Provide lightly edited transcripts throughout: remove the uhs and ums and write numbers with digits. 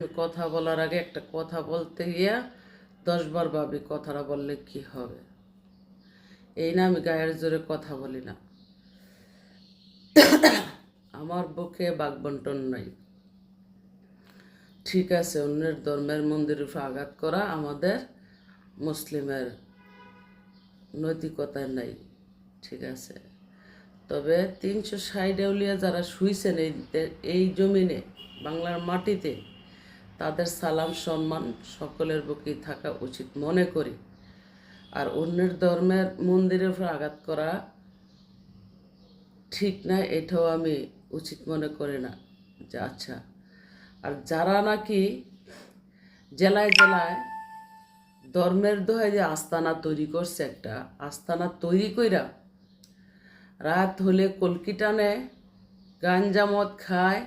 কথা বলার আগে একটা কথা বলতে গিয়া 10 বার ভাবি কথাটা বললে কি হবে। এই না আমি গায়ের জোরে কথা বলি না, আমার বুকে বাকবন্টন নাই। ঠিক আছে, অন্যের ধর্মের মন্দিরের উপর আঘাত করা আমাদের মুসলিমের নৈতিকতায় নাই, ঠিক আছে। তবে 360 দেউলিয়া যারা শুইছেন এই জমিনে, বাংলার মাটিতে, তাদের সালাম সম্মান সকলের বুকেই থাকা উচিত মনে করি। আর অন্যের ধর্মের মন্দিরের উপর আঘাত করা ঠিক না, এটাও আমি উচিত মনে করি না। আচ্ছা, আর যারা নাকি জেলায় জেলায় ধর্মের দোহাই যে আস্তানা তৈরি করছে, একটা আস্তানা তৈরি কইরা রাত হলে কলকি টানে, গাঞ্জা মদ খায়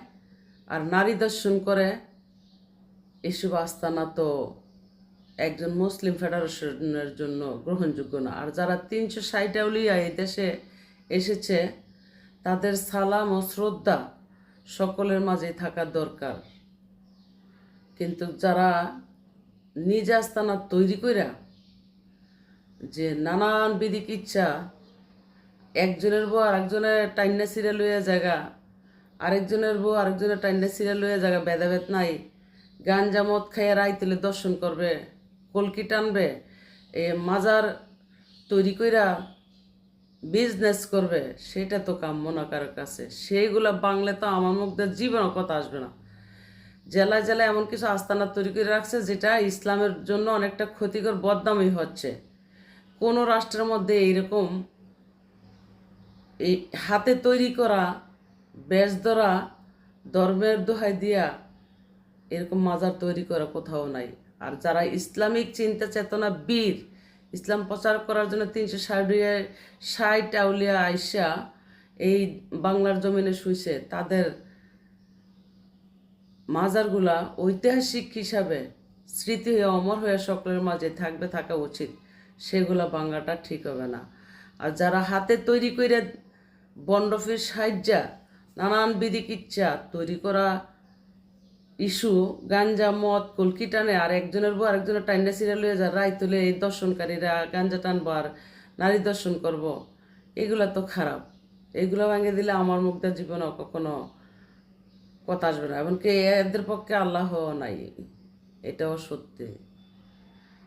আর নারী দর্শন করে, এসব আস্তানা তো একজন মুসলিম ফেডারেশনের জন্য গ্রহণযোগ্য না। আর যারা 360 আউলিয়া এই দেশে এসেছে, তাদের সালাম ও শ্রদ্ধা সকলের মাঝে থাকা দরকার। কিন্তু যারা নিজ আস্তানা তৈরি কইরা যে নানান বিধিক ইচ্ছা, একজনের বউ আরেকজনের টাইন্না সিরিয়াল লইয়া জায়গা, আরেকজনের বউ আরেকজনের টাইন্না সিরিয়াল লইয়া জায়গা, ভেদাভেদ নাই, গাঞ্জা মদ খাইয়া রাইতেলে দর্শন করবে, কলকি টানবে, মাজার তৈরি কইরা বিজনেস করবে, সেটা তো কাম্য না কারো কাছে। সেইগুলা বাংলা তো আমার মুখে জীবনও কথা আসবে না। জেলায় জেলায় এমন কিছু আস্তানা তৈরি করে রাখছে যেটা ইসলামের জন্য অনেকটা ক্ষতিকর, বদনামই হচ্ছে। কোনো রাষ্ট্রের মধ্যে এইরকম এই হাতে তৈরি করা বেশ ধরা ধর্মের দোহাই দিয়া এরকম মাজার তৈরি করা কোথাও নাই। আর যারা ইসলামিক চিন্তা চেতনা বীর, ইসলাম প্রচার করার জন্য 360 আউলিয়া আইসা এই বাংলার জমিনে শুইছে, তাদের মাজারগুলা ঐতিহাসিক হিসাবে স্মৃতি হয়ে অমর হয়ে সকলের মাঝে থাকবে, থাকা উচিত। সেগুলা বাংলাটা ঠিক হবে না। আর যারা হাতে তৈরি করে বন্ডফির সাহায্যা নানান বিধিক ইচ্ছা তৈরি করা ইস্যু, গাঞ্জা মদ কলকি টানে, আর একজনের বউ আরেকজনের টাইন্ডা সিরিয়াল হয়ে যায়, রায় তুলে এই দর্শনকারীরা গাঞ্জা টানবো আর নারী দর্শন করব, এগুলা তো খারাপ। এগুলো ভেঙে দিলে আমার মুগ্ধা জীবনও কখনো কথা আসবে না। এমনকি এদের পক্ষে আল্লাহ নাই, এটাও সত্যি।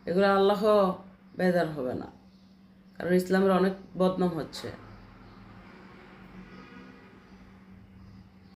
এগুলো আল্লাহ বেদার হবে না, কারণ ইসলামের অনেক বদনাম হচ্ছে।